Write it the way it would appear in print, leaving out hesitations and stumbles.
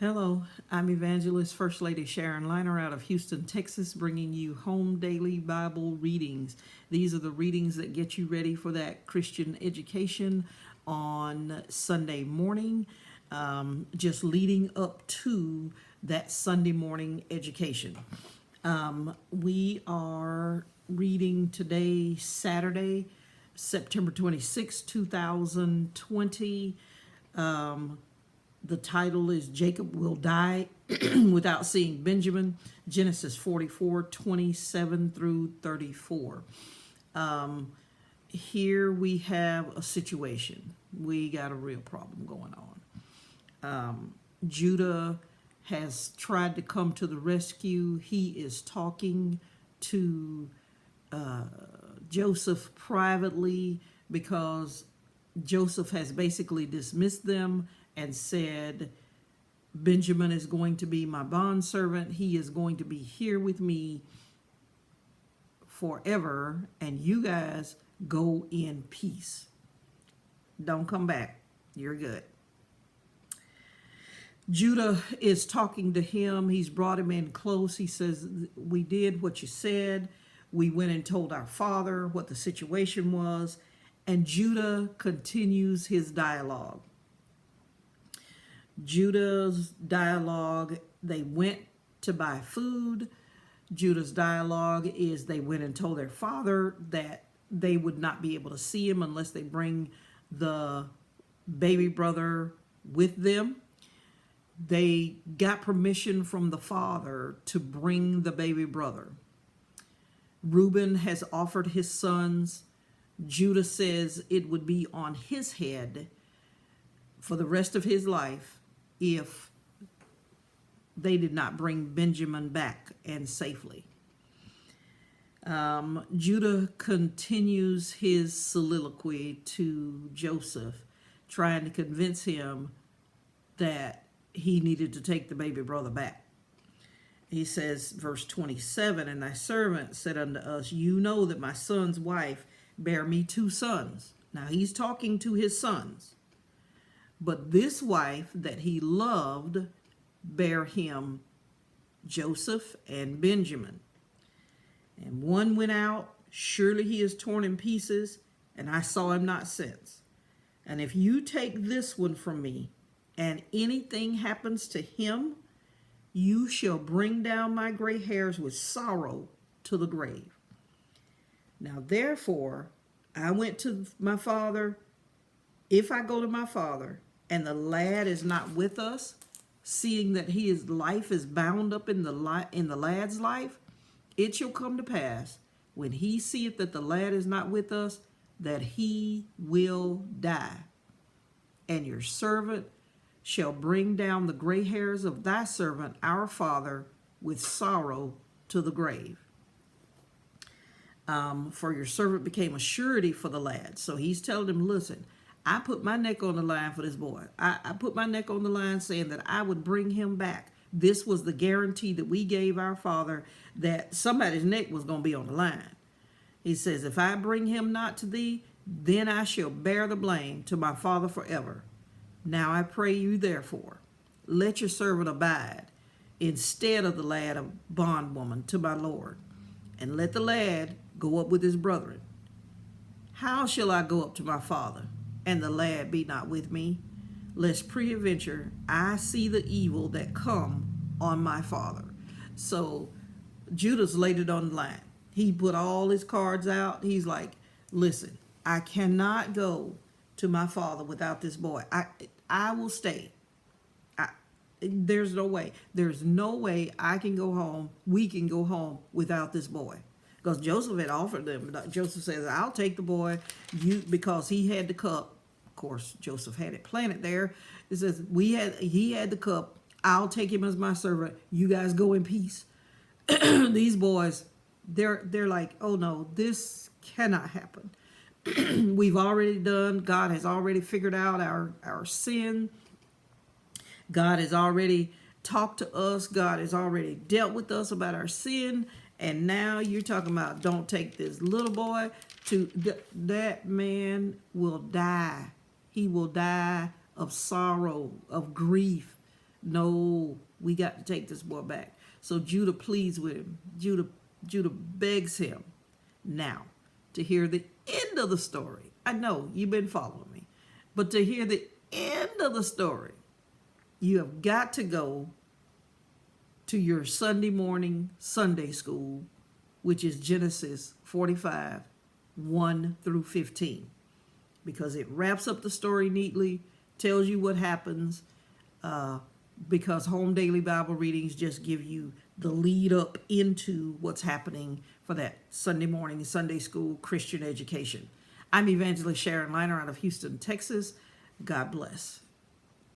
Hello, I'm Evangelist First Lady Sharon Liner out of Houston, Texas, bringing you home daily Bible readings. These are the readings that get you ready for that Christian education on Sunday morning, just leading up to that Sunday morning education. We are reading today, Saturday, September 26, 2020. The title is Jacob Will Die Without Seeing Benjamin, Genesis 44:27 through 34. Here we have a situation. We got a real problem going on. Judah has tried to come to the rescue. He is talking to Joseph privately because Joseph has basically dismissed them and said, Benjamin is going to be my bondservant. He is going to be here with me forever, and you guys go in peace. Don't come back. You're good. Judah is talking to him. He's brought him in close. He says, we did what you said. We went and told our father what the situation was. And Judah continues his dialogue. Judah's dialogue, they went to buy food. Judah's dialogue is they went and told their father that they would not be able to see him unless they bring the baby brother with them. They got permission from the father to bring the baby brother. Reuben has offered his sons. Judah says it would be on his head for the rest of his life if they did not bring Benjamin back and safely. Judah continues his soliloquy to Joseph, trying to convince him that he needed to take the baby brother back. He says, verse 27, and thy servant said unto us, you know that my son's wife bare me 2 sons. Now he's talking to his sons. But this wife that he loved bare him Joseph and Benjamin. And one went out, surely he is torn in pieces, and I saw him not since. And if you take this one from me, and anything happens to him, you shall bring down my gray hairs with sorrow to the grave. Now therefore, I went to my father. If I go to my father, and the lad is not with us, seeing that his life is bound up in the lad's life, it shall come to pass, when he seeth that the lad is not with us, that he will die. And your servant shall bring down the gray hairs of thy servant, our father, with sorrow to the grave. For your servant became a surety for the lad. So he's telling him, listen, I put my neck on the line for this boy. I put my neck on the line saying that I would bring him back. This was the guarantee that we gave our father that somebody's neck was going to be on the line. He says, if I bring him not to thee, then I shall bear the blame to my father forever. Now I pray you therefore, let your servant abide instead of the lad of bondwoman to my Lord, and let the lad go up with his brethren. How shall I go up to my father, and the lad be not with me, lest peradventure I see the evil that come on my father? So Judah's laid it on the line. He put all his cards out. He's like, listen, I cannot go to my father without this boy. I will stay. There's no way. There's no way I can go home, we can go home without this boy. Because Joseph had offered them. Joseph says, I'll take the boy, because he had the cup. Of course, Joseph had it planted there. It says, he had the cup. I'll take him as my servant. You guys go in peace. These boys, they're like, oh no, this cannot happen. We've already done, God has already figured out our sin. God has already talked to us. God has already dealt with us about our sin. And now you're talking about don't take this little boy to, that man will die. He will die of sorrow, of grief, No, we got to take this boy back. So Judah pleads with him. Judah begs him now to hear the end of the story. I know you've been following me, but to hear the end of the story, you have got to go to your Sunday morning Sunday school, which is Genesis 45, 1 through 15, because it wraps up the story neatly, tells you what happens, because Home Daily Bible Readings just give you the lead up into what's happening for that Sunday morning Sunday school Christian education. I'm Evangelist Sharon Liner out of Houston, Texas. God bless.